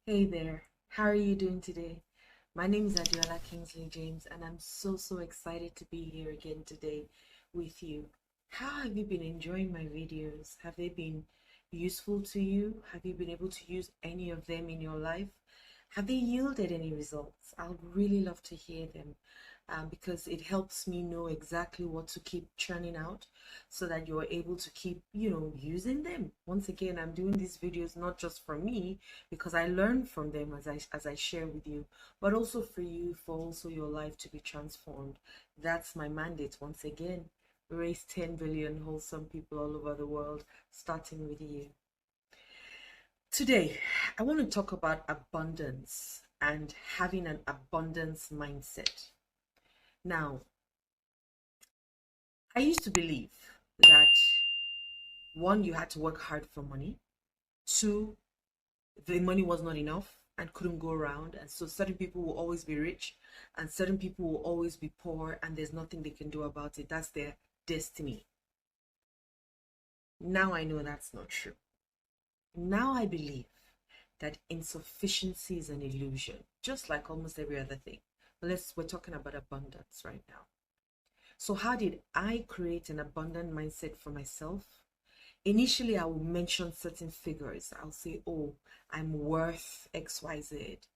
Hey there, how are you doing today? My name is Adiola Kingsley James, and I'm so excited to be here again today with you. How have you been enjoying my videos? Have they been useful to you? Have you been able to use any of them in your life? Have they yielded any results? I would really love to hear them because it helps me know exactly what to keep churning out so that you're able to keep, using them. Once again, I'm doing these videos not just for me because I learn from them as I share with you, but also for you, for also your life to be transformed. That's my mandate once again. Raise 10 billion wholesome people all over the world, starting with you. Today, I want to talk about abundance and having an abundance mindset. Now, I used to believe that one, you had to work hard for money, two, the money was not enough and couldn't go around, and so certain people will always be rich and certain people will always be poor, and there's nothing they can do about it. That's their destiny. Now I know that's not true. Now I believe that insufficiency is an illusion, just like almost every other thing. But we're talking about abundance right now. So how did I create an abundant mindset for myself? Initially, I will mention certain figures. I'll say, oh, I'm worth XYZ.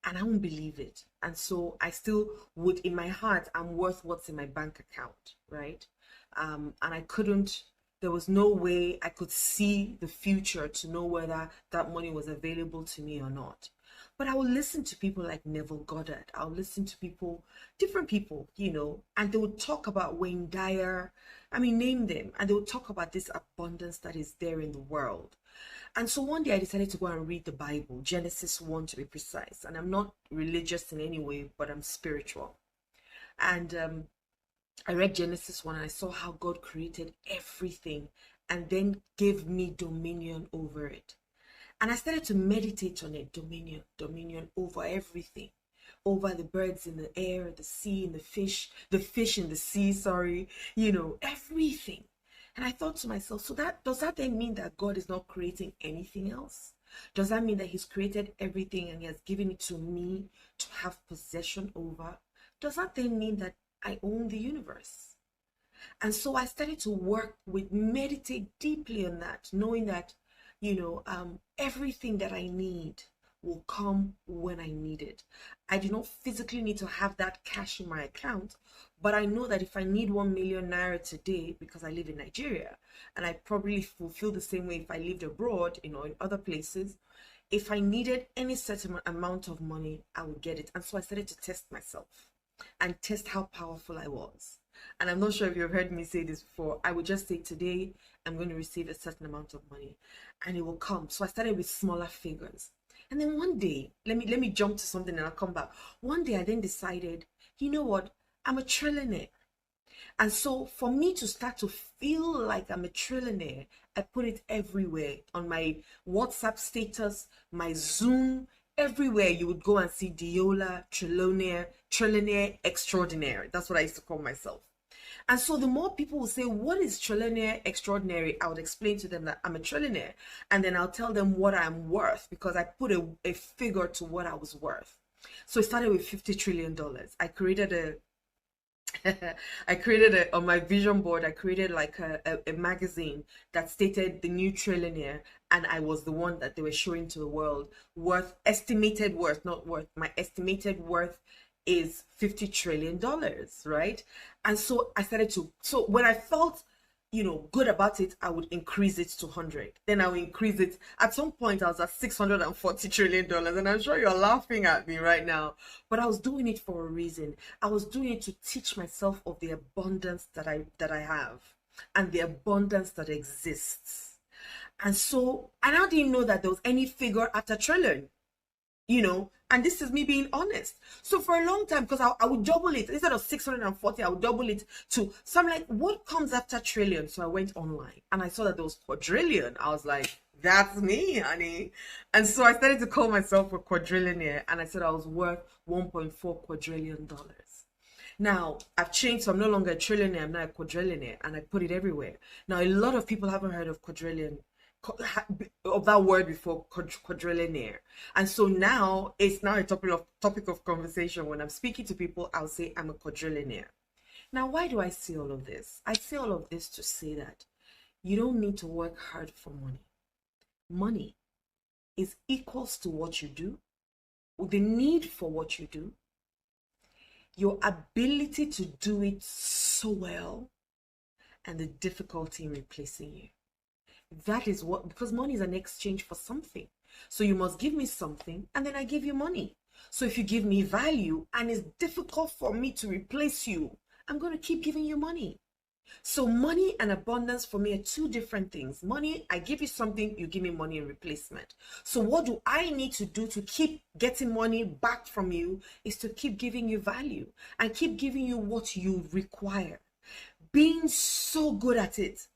And I won't believe it. And so I still would, in my heart, I'm worth what's in my bank account, right? And I couldn't, there was no way I could see the future to know whether that money was available to me or not. But I would listen to people like Neville Goddard. I'll listen to people, different people, and they would talk about Wayne Dyer. I mean, name them. And they would talk about this abundance that is there in the world. And so one day I decided to go and read the Bible, Genesis 1 to be precise. And I'm not religious in any way, but I'm spiritual. And I read Genesis 1 and I saw how God created everything and then gave me dominion over it. And I started to meditate on it, dominion over everything, over the birds in the air, the sea, and the fish in the sea, sorry, everything. And I thought to myself, so that does that then mean that God is not creating anything else? Does that mean that He's created everything and He has given it to me to have possession over? Does that then mean that I own the universe? And so I started to meditate deeply on that, knowing that, everything that I need will come when I need it. I do not physically need to have that cash in my account, but I know that if I need 1 million naira today, because I live in Nigeria, and I probably will feel the same way if I lived abroad, in other places, if I needed any certain amount of money, I would get it. And so I started to test myself and test how powerful I was. And I'm not sure if you've heard me say this before. I would just say, today I'm going to receive a certain amount of money and it will come. So I started with smaller figures. And then one day, let me jump to something and I'll come back. One day I then decided, you know what? I'm a trillionaire. And so for me to start to feel like I'm a trillionaire, I put it everywhere on my WhatsApp status, my Zoom, everywhere you would go and see Diola, trillionaire extraordinary. That's what I used to call myself. And so the more people will say, what is trillionaire extraordinary? I would explain to them that I'm a trillionaire. And then I'll tell them what I'm worth because I put a figure to what I was worth. So it started with $50 trillion. I created on my vision board, I created like a magazine that stated the new trillionaire, and I was the one that they were showing to the world. Estimated worth, not worth. My estimated worth is $50 trillion, right? And so so when I felt good about it, I would increase it to 100. Then I would increase it. At some point, I was at $640 trillion. And I'm sure you're laughing at me right now. But I was doing it for a reason. I was doing it to teach myself of the abundance that I have and the abundance that exists. And so I now didn't know that there was any figure after trillion. And this is me being honest. So for a long time, because I would double it instead of 640, I would double it to. So I'm like, what comes after trillion? So I went online and I saw that there was quadrillion. I was like, that's me, honey. And so I started to call myself a quadrillionaire, and I said I was worth $1.4 quadrillion. Now I've changed, so I'm no longer a trillionaire, I'm now a quadrillionaire, and I put it everywhere. Now a lot of people haven't heard of quadrillion. of that word before, quadrillionaire. And so now it's now a topic of conversation. When I'm speaking to people, I'll say I'm a quadrillionaire. Now, why do I say all of this? I say all of this to say that you don't need to work hard for money. Money is equals to what you do, the need for what you do, your ability to do it so well, and the difficulty in replacing you. That is what, because money is an exchange for something. So you must give me something and then I give you money. So if you give me value and it's difficult for me to replace you, I'm going to keep giving you money. So money and abundance for me are two different things. Money, I give you something, you give me money in replacement. So what do I need to do to keep getting money back from you is to keep giving you value and keep giving you what you require. Being so good at it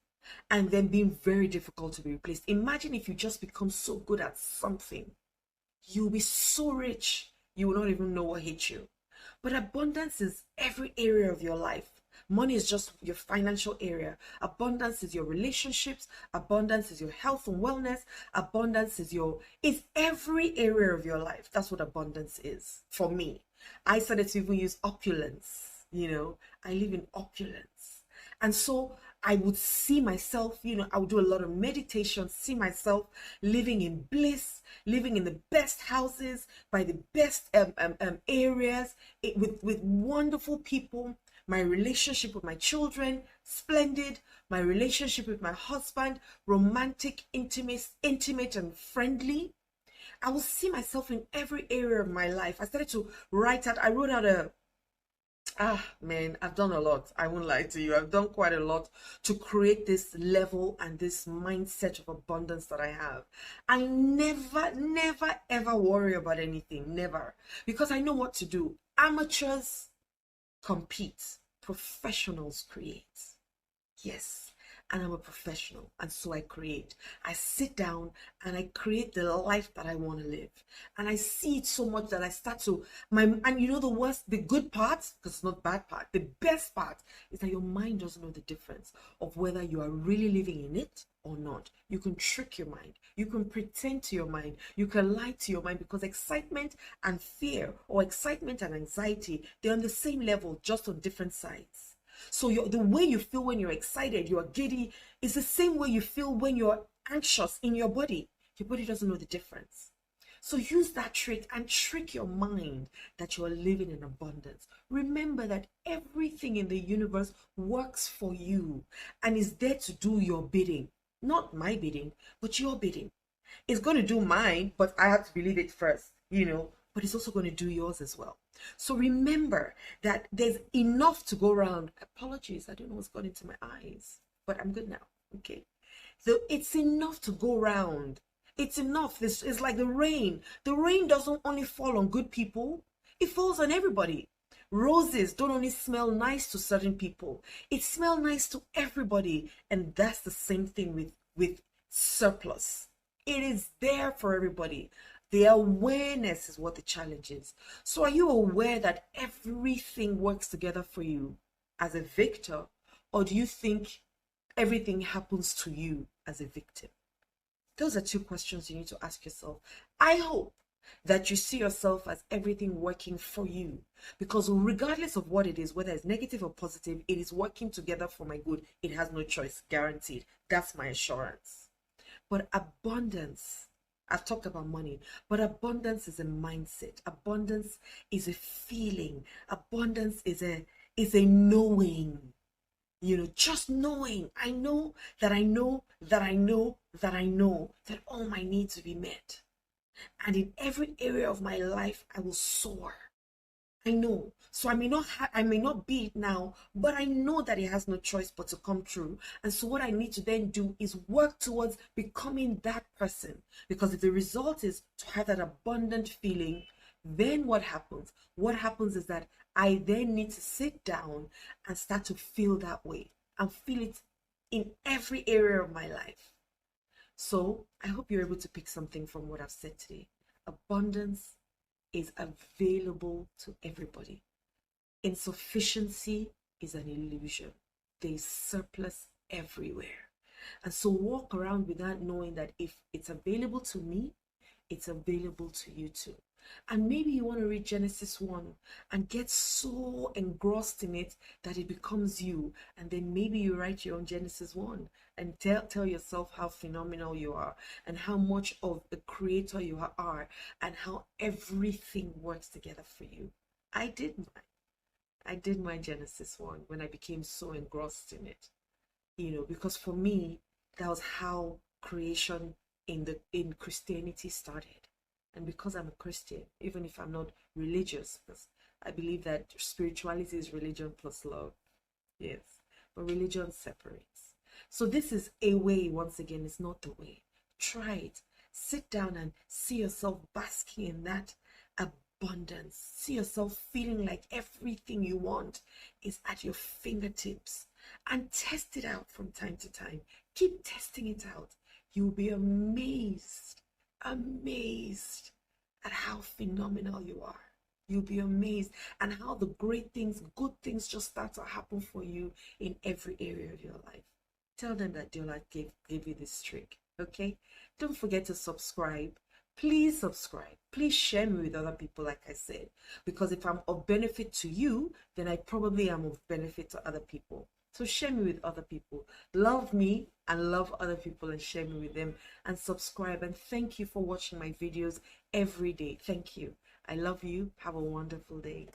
and then being very difficult to be replaced. Imagine if you just become so good at something. You'll be so rich, you will not even know what hit you. But abundance is every area of your life. Money is just your financial area. Abundance is your relationships. Abundance is your health and wellness. Abundance is every area of your life. That's what abundance is for me. I started to even use opulence. I live in opulence. And so I would see myself, I would do a lot of meditation, see myself living in bliss, living in the best houses, by the best areas, with wonderful people. My relationship with my children, splendid. My relationship with my husband, romantic, intimate and friendly. I will see myself in every area of my life. I started to I wrote out I've done a lot. I won't lie to you. I've done quite a lot to create this level and this mindset of abundance that I have. I never, ever worry about anything. Never. Because I know what to do. Amateurs compete. Professionals create. Yes. And I'm a professional, and so I create. I sit down and I create the life that I want to live. And I see it so much that I start to, the good part, because it's not bad part, the best part is that your mind doesn't know the difference of whether you are really living in it or not. You can trick your mind. You can pretend to your mind. You can lie to your mind, because excitement and fear, or excitement and anxiety, they're on the same level, just on different sides. So the way you feel when you're excited, you're giddy, is the same way you feel when you're anxious in your body. Your body doesn't know the difference. So use that trick and trick your mind that you are living in abundance. Remember that everything in the universe works for you and is there to do your bidding. Not my bidding, but your bidding. It's going to do mine, but I have to believe it first, but it's also going to do yours as well. So remember that there's enough to go around. Apologies, I don't know what's gone into my eyes, but I'm good now. Okay. So it's enough to go around. It's enough. This is like the rain. The rain doesn't only fall on good people, it falls on everybody. Roses don't only smell nice to certain people, it smells nice to everybody. And that's the same thing with surplus. It is there for everybody. The awareness is what the challenge is. So are you aware that everything works together for you as a victor, or do you think everything happens to you as a victim? Those are two questions you need to ask yourself. I hope that you see yourself as everything working for you, because regardless of what it is, whether it's negative or positive, it is working together for my good. It has no choice, guaranteed. That's my assurance. But abundance, I've talked about money, but abundance is a mindset. Abundance is a feeling. Abundance is a knowing. Just knowing. I know that I know that I know that I know that all my needs will be met. And in every area of my life, I will soar. I know. So I may not be it now, but I know that it has no choice but to come true. And so what I need to then do is work towards becoming that person. Because if the result is to have that abundant feeling, then what happens? What happens is that I then need to sit down and start to feel that way and feel it in every area of my life. So I hope you're able to pick something from what I've said today. Abundance is available to everybody. Insufficiency is an illusion. There's surplus everywhere. And so walk around with that, knowing that if it's available to me, it's available to you too. And maybe you want to read Genesis 1 and get so engrossed in it that it becomes you. And then maybe you write your own Genesis 1 and tell yourself how phenomenal you are and how much of a creator you are and how everything works together for you. I did mine. I did my Genesis 1 when I became so engrossed in it. Because for me, that was how creation in Christianity started. And because I'm a Christian, even if I'm not religious, because I believe that spirituality is religion plus love. Yes. But religion separates. So this is a way, once again, it's not the way. Try it. Sit down and see yourself basking in that abundance. See yourself feeling like everything you want is at your fingertips. And test it out from time to time. Keep testing it out. You'll be amazed at how phenomenal you are. You'll be amazed and how the great things, good things just start to happen for you in every area of your life. Tell them that Diola gave you this trick, okay? Don't forget to subscribe. Please subscribe. Please share me with other people, like I said, because if I'm of benefit to you, then I probably am of benefit to other people. So share me with other people. Love me and love other people and share me with them, and subscribe. And thank you for watching my videos every day. Thank you. I love you. Have a wonderful day.